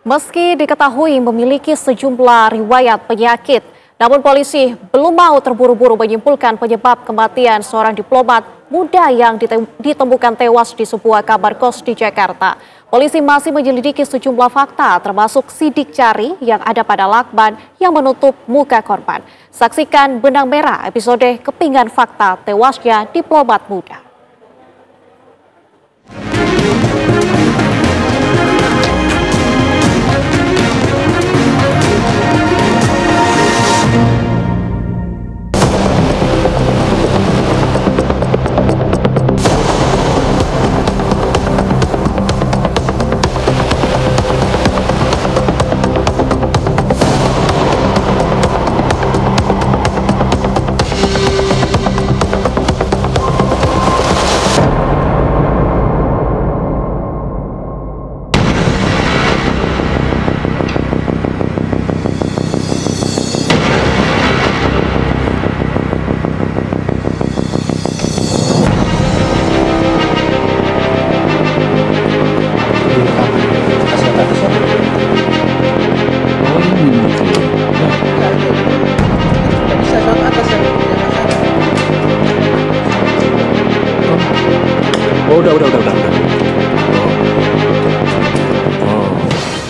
Meski diketahui memiliki sejumlah riwayat penyakit, namun polisi belum mau terburu-buru menyimpulkan penyebab kematian seorang diplomat muda yang ditemukan tewas di sebuah kamar kos di Jakarta. Polisi masih menyelidiki sejumlah fakta, termasuk sidik jari yang ada pada lakban yang menutup muka korban. Saksikan Benang Merah episode Kepingan Fakta Tewasnya Diplomat Muda.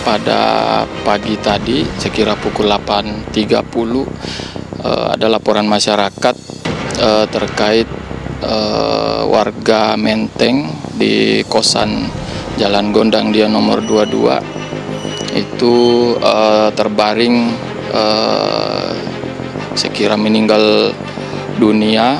Pada pagi tadi, sekira pukul 8.30, ada laporan masyarakat terkait warga Menteng di kosan Jalan Gondang Dia nomor 22 itu terbaring sekira meninggal dunia.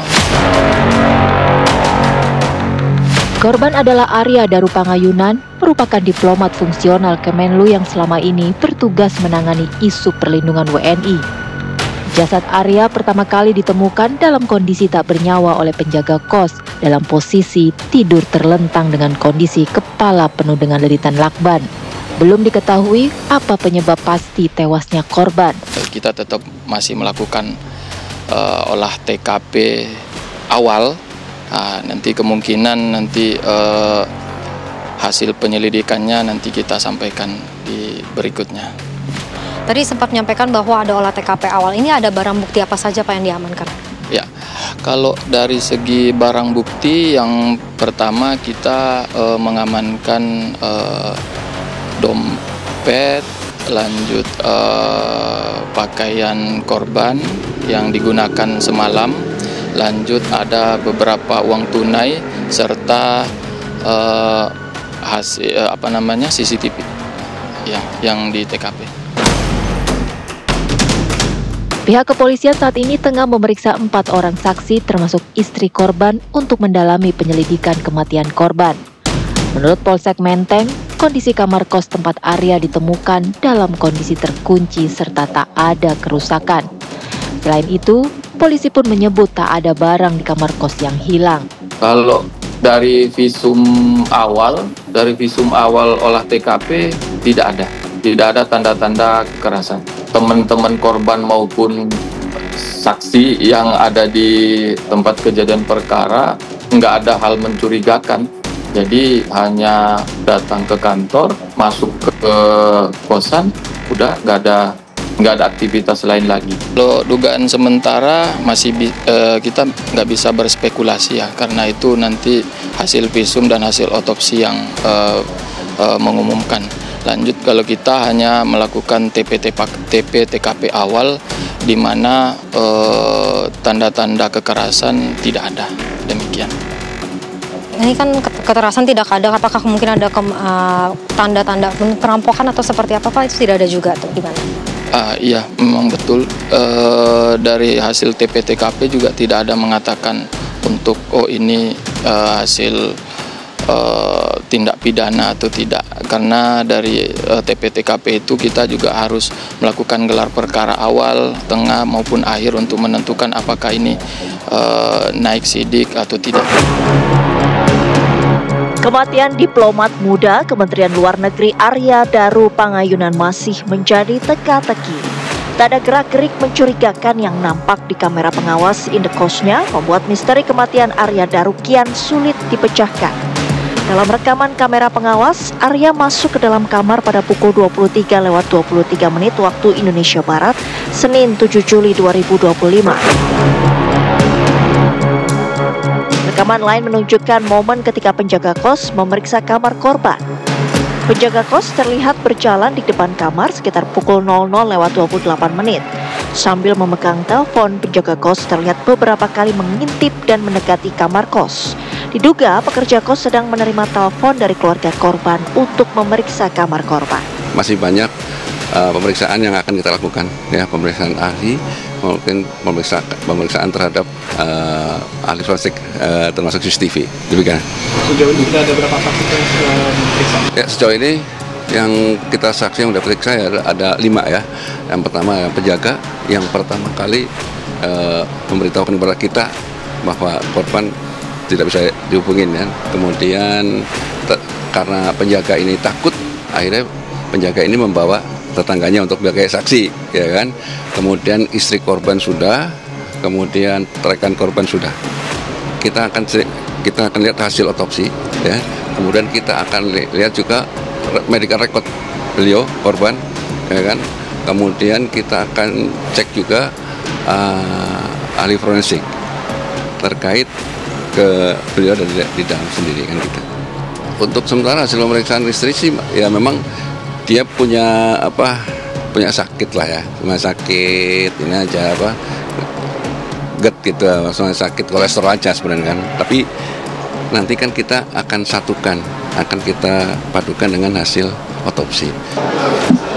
Korban adalah Arya Darupangayunan, merupakan diplomat fungsional Kemenlu yang selama ini bertugas menangani isu perlindungan WNI. Jasad Arya pertama kali ditemukan dalam kondisi tak bernyawa oleh penjaga kos dalam posisi tidur terlentang dengan kondisi kepala penuh dengan lilitan lakban. Belum diketahui apa penyebab pasti tewasnya korban. Kita tetap masih melakukan olah TKP awal. Nanti kemungkinan hasil penyelidikannya nanti kita sampaikan di berikutnya. Tadi sempat menyampaikan bahwa ada olah TKP awal. Ini ada barang bukti apa saja Pak yang diamankan? Ya, kalau dari segi barang bukti yang pertama kita mengamankan dompet, lanjut pakaian korban yang digunakan semalam. Lanjut ada beberapa uang tunai serta CCTV yang di TKP. Pihak kepolisian saat ini tengah memeriksa 4 orang saksi termasuk istri korban untuk mendalami penyelidikan kematian korban. Menurut Polsek Menteng, kondisi kamar kos tempat Arya ditemukan dalam kondisi terkunci serta tak ada kerusakan. Selain itu, polisi pun menyebut tak ada barang di kamar kos yang hilang. Kalau dari visum awal olah TKP tidak ada tanda-tanda kekerasan. Teman-teman korban maupun saksi yang ada di tempat kejadian perkara nggak ada hal mencurigakan. Jadi hanya datang ke kantor, masuk ke kosan, udah nggak ada aktivitas lain lagi. Kalau dugaan sementara masih kita nggak bisa berspekulasi ya, karena itu nanti hasil visum dan hasil otopsi yang mengumumkan. Lanjut kalau kita hanya melakukan TKP awal di mana tanda-tanda kekerasan tidak ada, demikian. Ini kan kekerasan tidak ada, apakah mungkin ada tanda-tanda perampokan atau seperti apa Pak? Itu tidak ada juga tuh, gimana? Iya, memang betul. Dari hasil TKP juga tidak ada mengatakan untuk ini hasil tindak pidana atau tidak. Karena dari TKP itu kita juga harus melakukan gelar perkara awal, tengah maupun akhir untuk menentukan apakah ini naik sidik atau tidak. Kematian diplomat muda Kementerian Luar Negeri Arya Darupangayunan masih menjadi teka-teki. Tak ada gerak-gerik mencurigakan yang nampak di kamera pengawas indekosnya membuat misteri kematian Arya Daru kian sulit dipecahkan. Dalam rekaman kamera pengawas, Arya masuk ke dalam kamar pada pukul 23:23 waktu Indonesia Barat, Senin 7 Juli 2025. Rekaman lain menunjukkan momen ketika penjaga kos memeriksa kamar korban. Penjaga kos terlihat berjalan di depan kamar sekitar pukul 00:28. Sambil memegang telepon, penjaga kos terlihat beberapa kali mengintip dan mendekati kamar kos. Diduga pekerja kos sedang menerima telepon dari keluarga korban untuk memeriksa kamar korban. Masih banyak pemeriksaan yang akan kita lakukan, ya, pemeriksaan ahli, mungkin pemeriksaan terhadap ahli forensik termasuk CCTV. Demikian. Sejauh ini kita ada berapa saksi yang diperiksa? Ya, sejauh ini yang kita saksi yang sudah periksa ada 5 ya. Yang pertama yang penjaga, yang pertama kali memberitahukan kepada kita bahwa korban tidak bisa dihubungin ya. Kemudian karena penjaga ini takut, akhirnya penjaga ini membawa tetangganya untuk sebagai saksi, ya kan. Kemudian istri korban sudah, kemudian rekan korban sudah. Kita akan lihat hasil otopsi, ya. Kemudian kita akan lihat juga medical record beliau korban, ya kan. Kemudian kita akan cek juga ahli forensik terkait ke beliau di dalam sendiri kan kita. Untuk sementara hasil pemeriksaan istri sih ya memang dia punya sakit lah ya, cuma sakit ini aja GERD gitu, maksudnya sakit kolesterol aja sebenarnya kan. Tapi nanti kan kita akan satukan, akan kita padukan dengan hasil otopsi.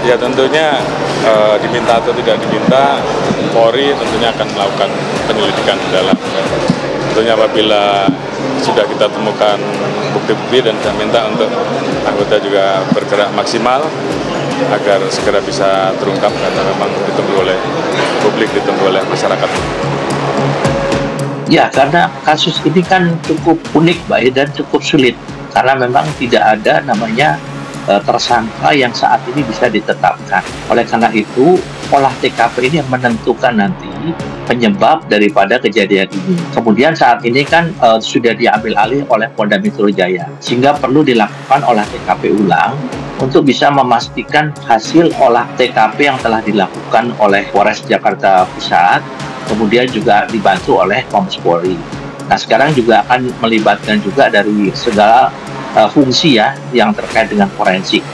Ya tentunya diminta atau tidak diminta, Polri tentunya akan melakukan penyelidikan dalam. Tentunya apabila sudah kita temukan bukti-bukti dan saya minta untuk anggota juga bergerak maksimal agar segera bisa terungkap karena memang ditunggu oleh publik, ditunggu oleh masyarakat. Ya, karena kasus ini kan cukup unik, Mbak, dan cukup sulit karena memang tidak ada namanya tersangka yang saat ini bisa ditetapkan. Oleh karena itu, olah TKP ini yang menentukan nanti penyebab daripada kejadian ini. Kemudian saat ini kan sudah diambil alih oleh Polda Metro Jaya, sehingga perlu dilakukan olah TKP ulang untuk bisa memastikan hasil olah TKP yang telah dilakukan oleh Polres Jakarta Pusat, kemudian juga dibantu oleh Mabes Polri. Nah, sekarang juga akan melibatkan juga dari segala fungsi ya yang terkait dengan forensik.